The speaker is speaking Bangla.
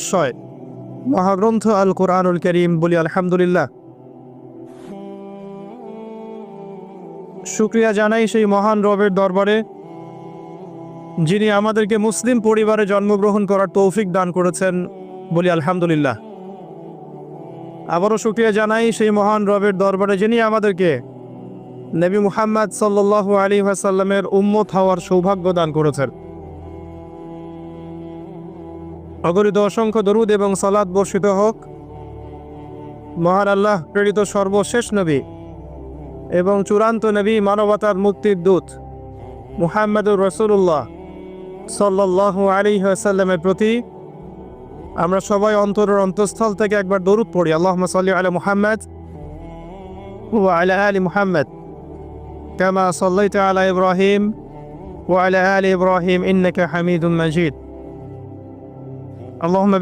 বিষয় মহাগ্রন্থ আল কোরআনুল কারীম। বলি আলহামদুলিল্লাহ। শুকরিয়া জানাই সেই মহান রবের দরবারে, যিনি আমাদেরকে মুসলিম পরিবারে জন্মগ্রহণ করার তৌফিক দান করেছেন। বলি আলহামদুলিল্লাহ। আবারও শুকরিয়া জানাই সেই মহান রবের দরবারে, যিনি আমাদেরকে নবী মুহাম্মদ সাল্লাল্লাহু আলাইহি ওয়াসাল্লামের উম্মত হওয়ার সৌভাগ্য দান করেছেন। অগণিত অসংখ্য দরুদ এবং সালাত বর্ষিত হোক মহান আল্লাহ প্রেরিত সর্বশেষ নবী এবং চূড়ান্ত নবী, মানবতার মুক্তির দূত মুহাম্মদুর রাসূলুল্লাহ সাল্লাল্লাহু আলাইহি ওয়াসাল্লামের প্রতি আমরা সবাই অন্তরের অন্তঃস্থল থেকে একবার দরুদ পড়ি। আল্লাহুম্মা সাল্লি আলা মুহাম্মদ ওয়া আলা আলি মুহাম্মদ কামা সাল্লাইতা আলা ইব্রাহিম ওয়া আলা আলি ইব্রাহিম ইন্নাকা হামিদুম মাজিদ। আল্লাহুম্মা